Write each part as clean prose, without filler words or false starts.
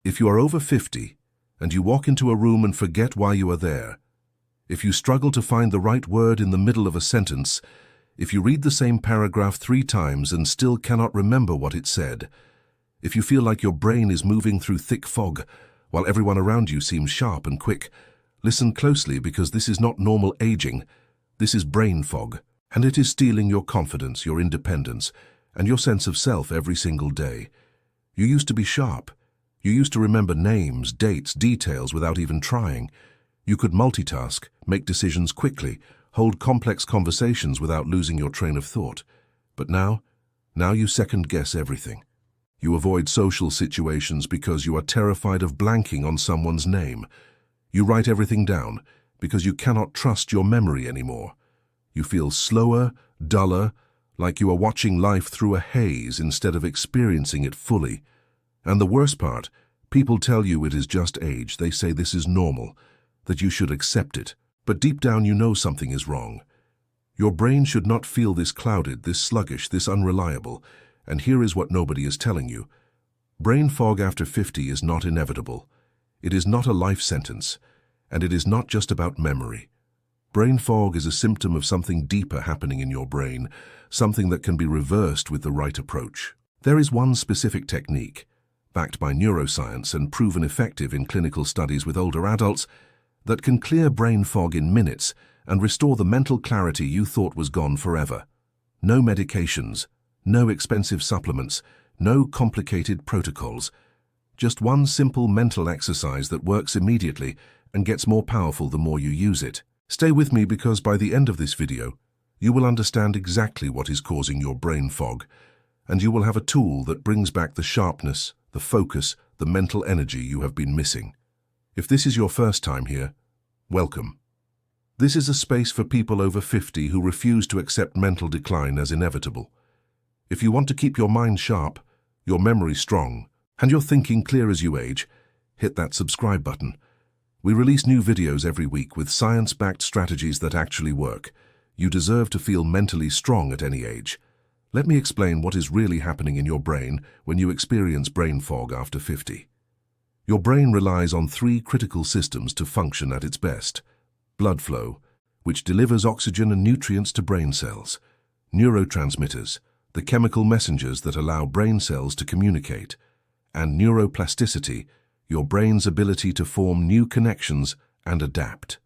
If you are over 50 and you walk into a room and forget why you are there, if you struggle to find the right word in the middle of a sentence, if you read the same paragraph 3 times and still cannot remember what it said, if you feel like your brain is moving through thick fog while everyone around you seems sharp and quick, listen closely, because this is not normal aging. This is brain fog, and it is stealing your confidence, your independence, and your sense of self every single day. You used to be sharp. You used to remember names, dates, details without even trying. You could multitask, make decisions quickly, hold complex conversations without losing your train of thought. But now you second-guess everything. You avoid social situations because you are terrified of blanking on someone's name. You write everything down because you cannot trust your memory anymore. You feel slower, duller, like you are watching life through a haze instead of experiencing it fully. And the worst part, people tell you it is just age. They say this is normal, that you should accept it. But deep down you know something is wrong. Your brain should not feel this clouded, this sluggish, this unreliable. And here is what nobody is telling you. Brain fog after 50 is not inevitable. It is not a life sentence, and it is not just about memory. Brain fog is a symptom of something deeper happening in your brain, something that can be reversed with the right approach. There is one specific technique, backed by neuroscience and proven effective in clinical studies with older adults, that can clear brain fog in minutes and restore the mental clarity you thought was gone forever. No medications, no expensive supplements, no complicated protocols. Just one simple mental exercise that works immediately and gets more powerful the more you use it. Stay with me, because by the end of this video, you will understand exactly what is causing your brain fog, and you will have a tool that brings back the sharpness, the focus, the mental energy you have been missing. If this is your first time here, welcome. This is a space for people over 50 who refuse to accept mental decline as inevitable. If you want to keep your mind sharp, your memory strong, and your thinking clear as you age, hit that subscribe button. We release new videos every week with science-backed strategies that actually work. You deserve to feel mentally strong at any age. Let me explain what is really happening in your brain when you experience brain fog after 50. Your brain relies on 3 critical systems to function at its best. Blood flow, which delivers oxygen and nutrients to brain cells. Neurotransmitters, the chemical messengers that allow brain cells to communicate. And neuroplasticity, your brain's ability to form new connections and adapt.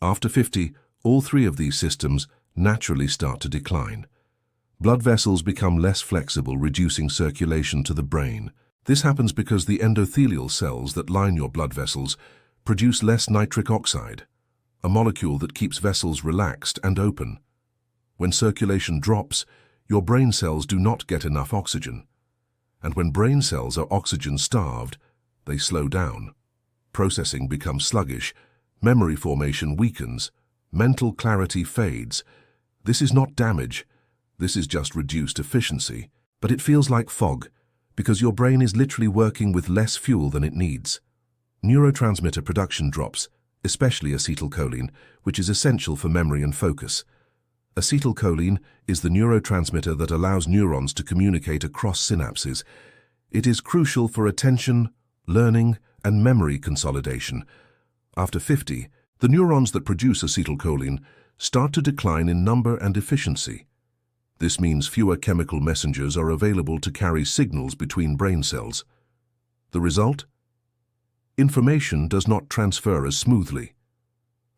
After 50, all 3 of these systems naturally start to decline. Blood vessels become less flexible, reducing circulation to the brain. This happens because the endothelial cells that line your blood vessels produce less nitric oxide, a molecule that keeps vessels relaxed and open. When circulation drops, your brain cells do not get enough oxygen. And when brain cells are oxygen-starved, they slow down. Processing becomes sluggish, memory formation weakens, mental clarity fades. This is not damage, this is just reduced efficiency. But it feels like fog, because your brain is literally working with less fuel than it needs. Neurotransmitter production drops, especially acetylcholine, which is essential for memory and focus. Acetylcholine is the neurotransmitter that allows neurons to communicate across synapses. It is crucial for attention, learning, and memory consolidation. After 50, the neurons that produce acetylcholine start to decline in number and efficiency. This means fewer chemical messengers are available to carry signals between brain cells. The result? Information does not transfer as smoothly.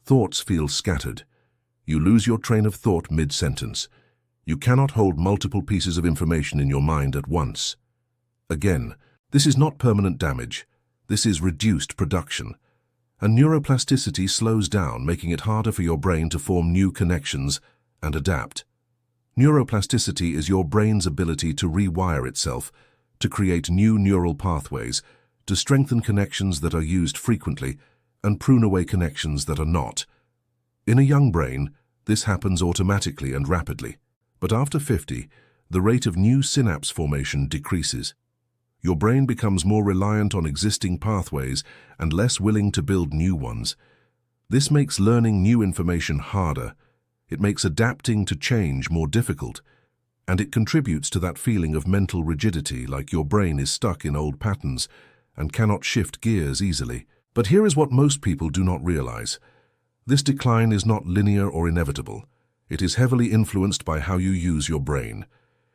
Thoughts feel scattered. You lose your train of thought mid-sentence. You cannot hold multiple pieces of information in your mind at once. Again, this is not permanent damage. This is reduced production. And neuroplasticity slows down, making it harder for your brain to form new connections and adapt. Neuroplasticity is your brain's ability to rewire itself, to create new neural pathways, to strengthen connections that are used frequently and prune away connections that are not. In a young brain, this happens automatically and rapidly. But after 50, the rate of new synapse formation decreases. Your brain becomes more reliant on existing pathways and less willing to build new ones. This makes learning new information harder. It makes adapting to change more difficult, and it contributes to that feeling of mental rigidity, like your brain is stuck in old patterns and cannot shift gears easily. But here is what most people do not realize. This decline is not linear or inevitable. It is heavily influenced by how you use your brain.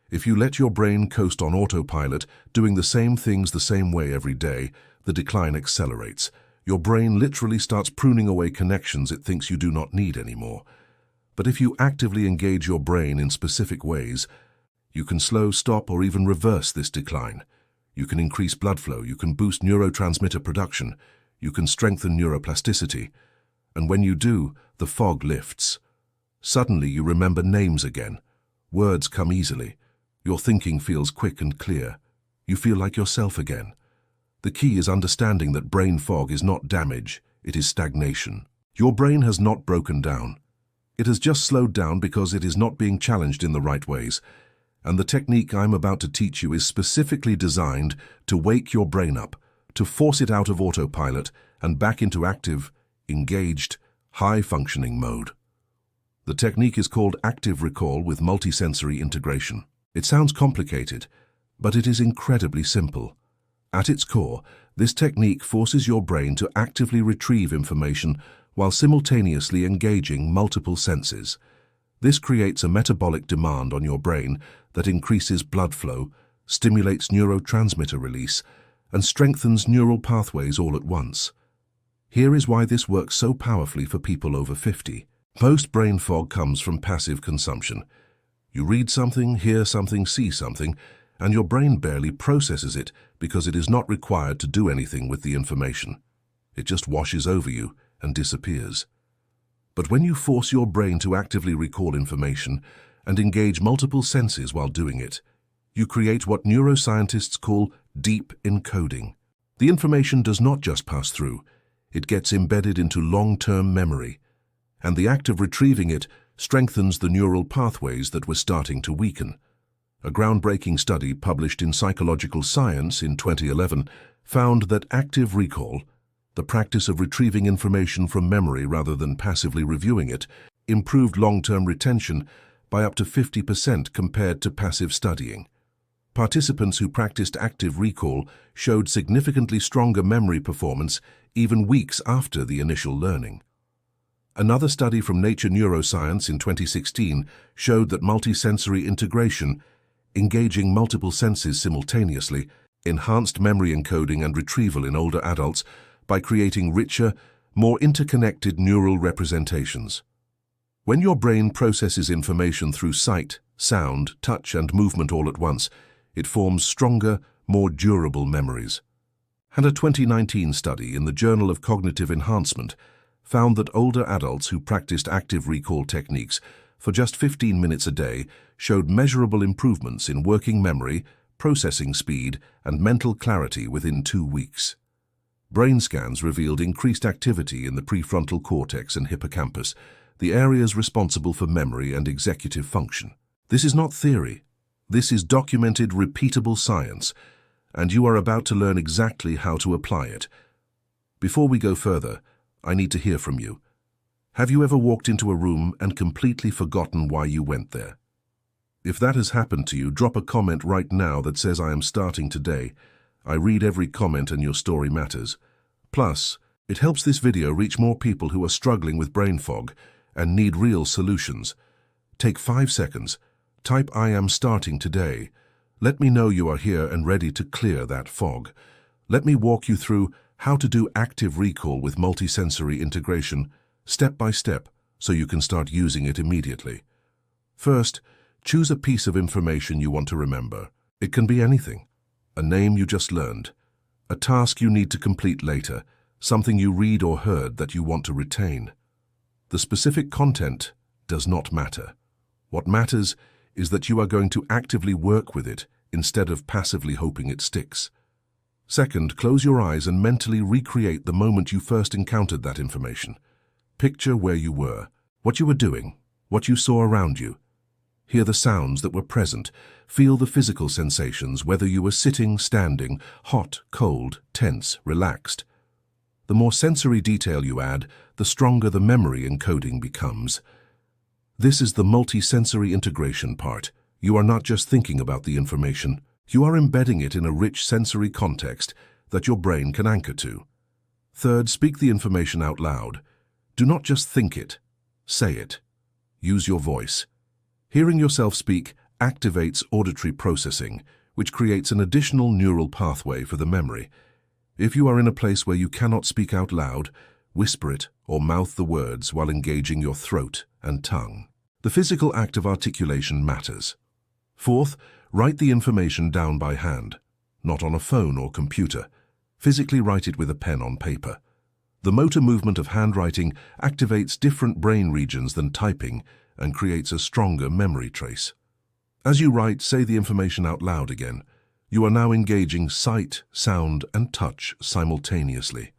If you let your brain coast on autopilot, doing the same things the same way every day, the decline accelerates. Your brain literally starts pruning away connections it thinks you do not need anymore. But if you actively engage your brain in specific ways, you can slow, stop, or even reverse this decline. You can increase blood flow, you can boost neurotransmitter production, you can strengthen neuroplasticity. And when you do, the fog lifts. Suddenly you remember names again. Words come easily. Your thinking feels quick and clear. You feel like yourself again. The key is understanding that brain fog is not damage, it is stagnation. Your brain has not broken down. It has just slowed down because it is not being challenged in the right ways. And the technique I'm about to teach you is specifically designed to wake your brain up, to force it out of autopilot and back into active, engaged, high-functioning mode. The technique is called active recall with multisensory integration. It sounds complicated, but it is incredibly simple. At its core, this technique forces your brain to actively retrieve information while simultaneously engaging multiple senses. This creates a metabolic demand on your brain that increases blood flow, stimulates neurotransmitter release, and strengthens neural pathways all at once. Here is why this works so powerfully for people over 50. Most brain fog comes from passive consumption. You read something, hear something, see something, and your brain barely processes it because it is not required to do anything with the information. It just washes over you and disappears. But when you force your brain to actively recall information and engage multiple senses while doing it, you create what neuroscientists call deep encoding. The information does not just pass through, it gets embedded into long-term memory, and the act of retrieving it strengthens the neural pathways that were starting to weaken. A groundbreaking study published in Psychological Science in 2011 found that active recall, the practice of retrieving information from memory rather than passively reviewing it, improved long-term retention by up to 50% compared to passive studying. Participants who practiced active recall showed significantly stronger memory performance even weeks after the initial learning. Another study from Nature Neuroscience in 2016 showed that multisensory integration, engaging multiple senses simultaneously, enhanced memory encoding and retrieval in older adults by creating richer, more interconnected neural representations. When your brain processes information through sight, sound, touch, and movement all at once, it forms stronger, more durable memories. And a 2019 study in the Journal of Cognitive Enhancement found that older adults who practiced active recall techniques for just 15 minutes a day showed measurable improvements in working memory, processing speed, and mental clarity within 2 weeks. Brain scans revealed increased activity in the prefrontal cortex and hippocampus, the areas responsible for memory and executive function. This is not theory. This is documented, repeatable science, and you are about to learn exactly how to apply it. Before we go further, I need to hear from you. Have you ever walked into a room and completely forgotten why you went there? If that has happened to you, drop a comment right now that says I am starting today. I read every comment and your story matters. Plus, it helps this video reach more people who are struggling with brain fog and need real solutions. Take 5 seconds. Type I am starting today. Let me know you are here and ready to clear that fog. Let me walk you through how to do active recall with multisensory integration, step by step, so you can start using it immediately. First, choose a piece of information you want to remember. It can be anything. A name you just learned, a task you need to complete later, something you read or heard that you want to retain. The specific content does not matter. What matters is that you are going to actively work with it instead of passively hoping it sticks. Second, close your eyes and mentally recreate the moment you first encountered that information. Picture where you were, what you were doing, what you saw around you. Hear the sounds that were present. Feel the physical sensations, whether you were sitting, standing, hot, cold, tense, relaxed. The more sensory detail you add, the stronger the memory encoding becomes. This is the multisensory integration part. You are not just thinking about the information. You are embedding it in a rich sensory context that your brain can anchor to. Third, speak the information out loud. Do not just think it, say it. Use your voice. Hearing yourself speak activates auditory processing, which creates an additional neural pathway for the memory. If you are in a place where you cannot speak out loud, whisper it or mouth the words while engaging your throat and tongue. The physical act of articulation matters. Fourth, write the information down by hand, not on a phone or computer. Physically write it with a pen on paper. The motor movement of handwriting activates different brain regions than typing and creates a stronger memory trace. As you write, say the information out loud again. You are now engaging sight, sound, and touch simultaneously.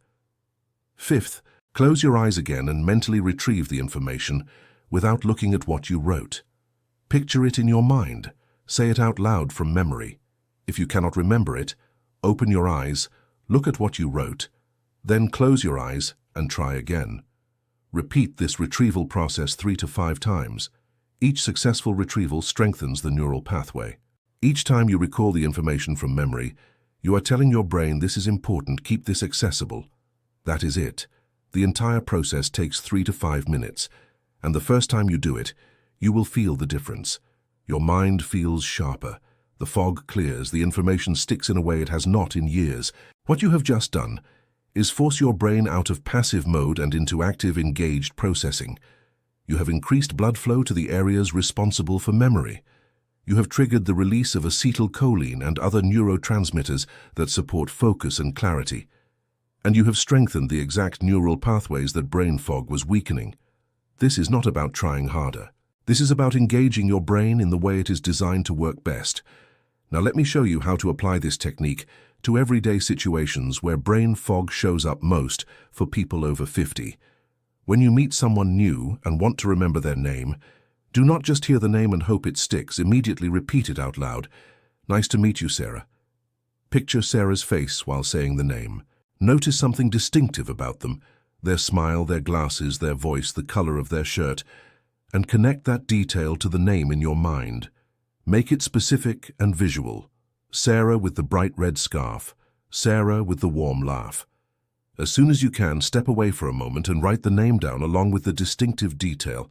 Fifth, close your eyes again and mentally retrieve the information without looking at what you wrote. Picture it in your mind. Say it out loud from memory. If you cannot remember it, open your eyes, look at what you wrote, then close your eyes and try again. Repeat this retrieval process 3 to 5 times. Each successful retrieval strengthens the neural pathway. Each time you recall the information from memory, you are telling your brain this is important, keep this accessible. That is it. The entire process takes 3 to 5 minutes, and the first time you do it, you will feel the difference. Your mind feels sharper. The fog clears, the information sticks in a way it has not in years. What you have just done is force your brain out of passive mode and into active, engaged processing. You have increased blood flow to the areas responsible for memory. You have triggered the release of acetylcholine and other neurotransmitters that support focus and clarity. And you have strengthened the exact neural pathways that brain fog was weakening. This is not about trying harder. This is about engaging your brain in the way it is designed to work best. Now let me show you how to apply this technique to everyday situations where brain fog shows up most for people over 50. When you meet someone new and want to remember their name, do not just hear the name and hope it sticks. Immediately repeat it out loud. Nice to meet you, Sarah. Picture Sarah's face while saying the name. Notice something distinctive about them, their smile, their glasses, their voice, the color of their shirt, and connect that detail to the name in your mind. Make it specific and visual. Sarah with the bright red scarf. Sarah with the warm laugh. As soon as you can, step away for a moment and write the name down along with the distinctive detail.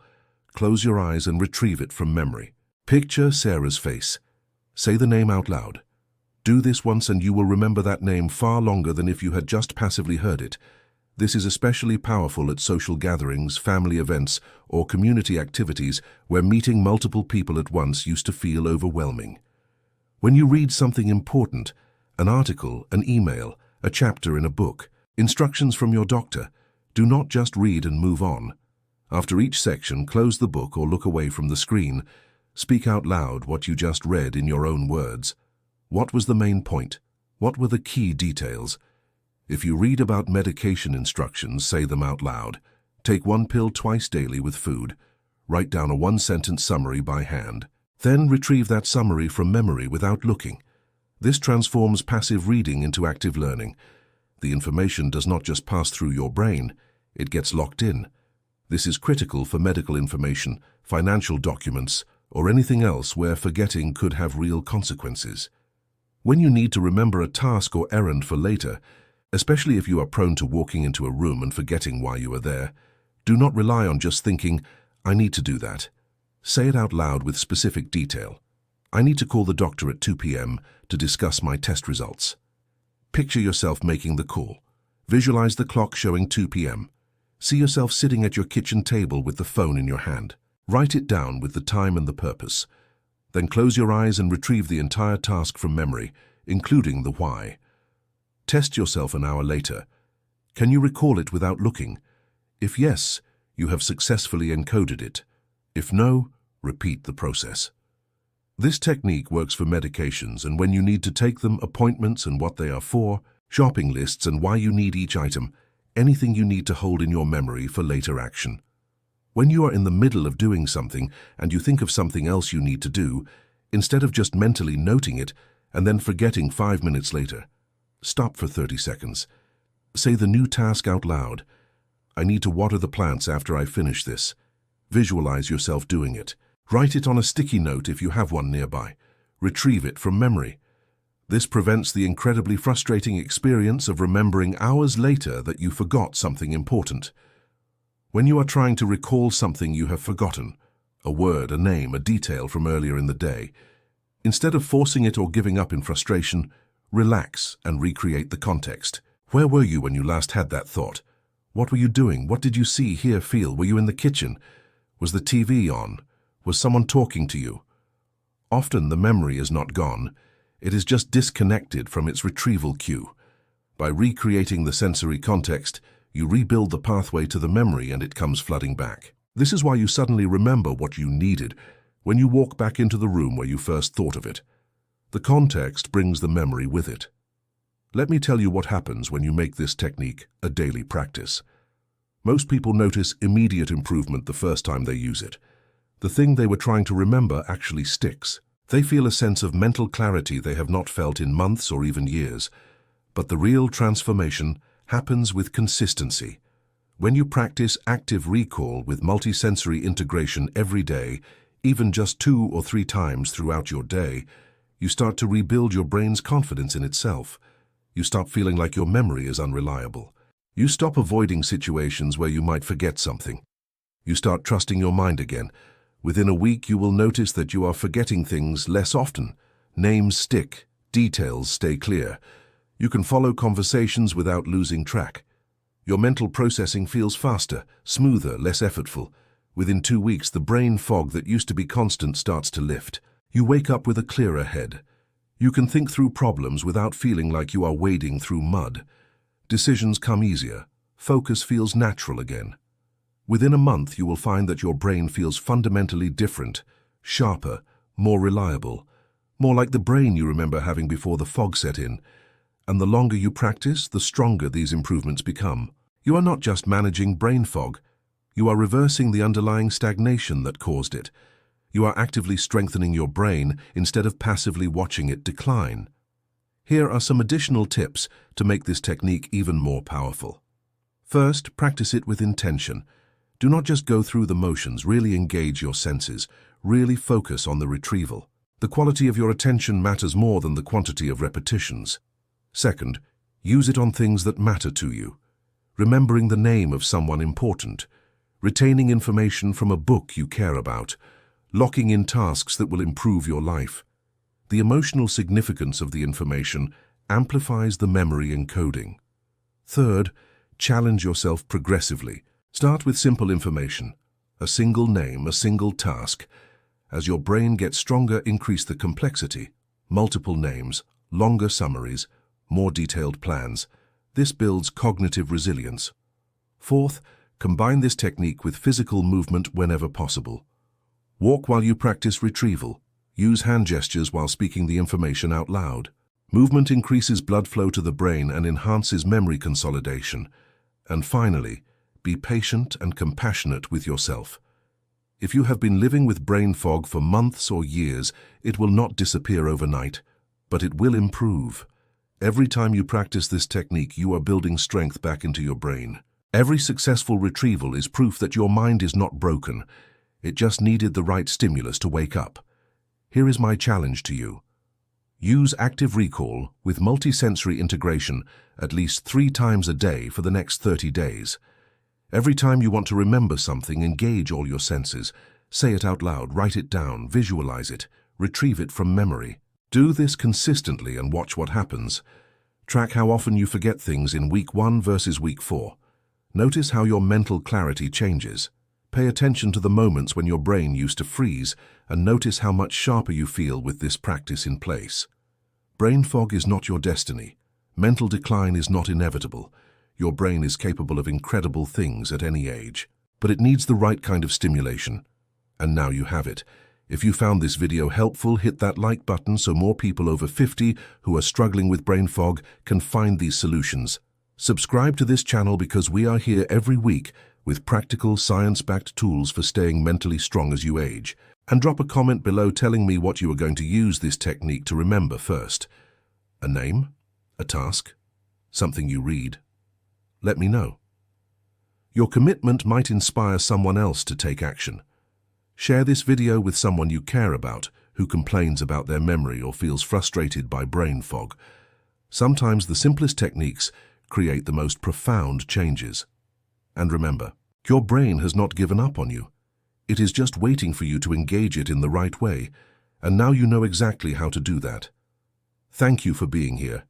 Close your eyes and retrieve it from memory. Picture Sarah's face. Say the name out loud. Do this once and you will remember that name far longer than if you had just passively heard it. This is especially powerful at social gatherings, family events, or community activities where meeting multiple people at once used to feel overwhelming. When you read something important, an article, an email, a chapter in a book, instructions from your doctor, do not just read and move on. After each section, close the book or look away from the screen. Speak out loud what you just read in your own words. What was the main point? What were the key details? If you read about medication instructions, say them out loud. Take 1 pill twice daily with food. Write down a 1-sentence summary by hand. Then retrieve that summary from memory without looking. This transforms passive reading into active learning. The information does not just pass through your brain, it gets locked in. This is critical for medical information, financial documents, or anything else where forgetting could have real consequences. When you need to remember a task or errand for later, especially if you are prone to walking into a room and forgetting why you are there, do not rely on just thinking, I need to do that. Say it out loud with specific detail. I need to call the doctor at 2 p.m. to discuss my test results. Picture yourself making the call. Visualize the clock showing 2 p.m. See yourself sitting at your kitchen table with the phone in your hand. Write it down with the time and the purpose. Then close your eyes and retrieve the entire task from memory, including the why. Test yourself an hour later. Can you recall it without looking? If yes, you have successfully encoded it. If no, repeat the process. This technique works for medications and when you need to take them, appointments and what they are for, shopping lists and why you need each item, anything you need to hold in your memory for later action. When you are in the middle of doing something and you think of something else you need to do, instead of just mentally noting it and then forgetting 5 minutes later, stop for 30 seconds. Say the new task out loud. I need to water the plants after I finish this. Visualize yourself doing it. Write it on a sticky note if you have one nearby. Retrieve it from memory. This prevents the incredibly frustrating experience of remembering hours later that you forgot something important. When you are trying to recall something you have forgotten, a word, a name, a detail from earlier in the day, instead of forcing it or giving up in frustration, relax and recreate the context. Where were you when you last had that thought? What were you doing? What did you see, hear, feel? Were you in the kitchen? Was the TV on? Was someone talking to you? Often the memory is not gone. It is just disconnected from its retrieval cue. By recreating the sensory context, you rebuild the pathway to the memory and it comes flooding back. This is why you suddenly remember what you needed when you walk back into the room where you first thought of it. The context brings the memory with it. Let me tell you what happens when you make this technique a daily practice. Most people notice immediate improvement the first time they use it. The thing they were trying to remember actually sticks. They feel a sense of mental clarity they have not felt in months or even years. But the real transformation happens with consistency. When you practice active recall with multisensory integration every day, even just 2 or 3 times throughout your day, you start to rebuild your brain's confidence in itself. You stop feeling like your memory is unreliable. You stop avoiding situations where you might forget something. You start trusting your mind again. Within a week, you will notice that you are forgetting things less often. Names stick, details stay clear. You can follow conversations without losing track. Your mental processing feels faster, smoother, less effortful. Within 2 weeks, the brain fog that used to be constant starts to lift. You wake up with a clearer head. You can think through problems without feeling like you are wading through mud. Decisions come easier. Focus feels natural again. Within a month, you will find that your brain feels fundamentally different, sharper, more reliable, more like the brain you remember having before the fog set in. And the longer you practice, the stronger these improvements become. You are not just managing brain fog. You are reversing the underlying stagnation that caused it. You are actively strengthening your brain instead of passively watching it decline. Here are some additional tips to make this technique even more powerful. First, practice it with intention. Do not just go through the motions, really engage your senses, really focus on the retrieval. The quality of your attention matters more than the quantity of repetitions. Second, use it on things that matter to you. Remembering the name of someone important, retaining information from a book you care about, locking in tasks that will improve your life. The emotional significance of the information amplifies the memory encoding. Third, challenge yourself progressively. Start with simple information, a single name, a single task. As your brain gets stronger, increase the complexity. Multiple names, longer summaries, more detailed plans. This builds cognitive resilience. Fourth, combine this technique with physical movement whenever possible. Walk while you practice retrieval. Use hand gestures while speaking the information out loud. Movement increases blood flow to the brain and enhances memory consolidation. And finally, be patient and compassionate with yourself. If you have been living with brain fog for months or years, it will not disappear overnight, but it will improve. Every time you practice this technique, you are building strength back into your brain. Every successful retrieval is proof that your mind is not broken. It just needed the right stimulus to wake up. Here is my challenge to you. Use active recall with multisensory integration at least 3 times a day for the next 30 days. Every time you want to remember something, engage all your senses. Say it out loud, write it down, visualize it, retrieve it from memory. Do this consistently and watch what happens. Track how often you forget things in week 1 versus week 4. Notice how your mental clarity changes. Pay attention to the moments when your brain used to freeze and notice how much sharper you feel with this practice in place. Brain fog is not your destiny. Mental decline is not inevitable. Your brain is capable of incredible things at any age, but it needs the right kind of stimulation. And now you have it. If you found this video helpful, hit that like button so more people over 50 who are struggling with brain fog can find these solutions. Subscribe to this channel because we are here every week with practical, science-backed tools for staying mentally strong as you age. And drop a comment below telling me what you are going to use this technique to remember first. A name? A task? Something you read? Let me know. Your commitment might inspire someone else to take action. Share this video with someone you care about who who complains about their memory or feels frustrated by brain fog. Sometimes the simplest techniques create the most profound changes. And remember, your brain has not given up on you. It is just waiting for you to engage it in the right way, and now you know exactly how to do that. Thank you for being here.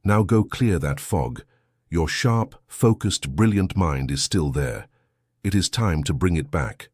Now go clear that fog. Your sharp, focused, brilliant mind is still there. It is time to bring it back.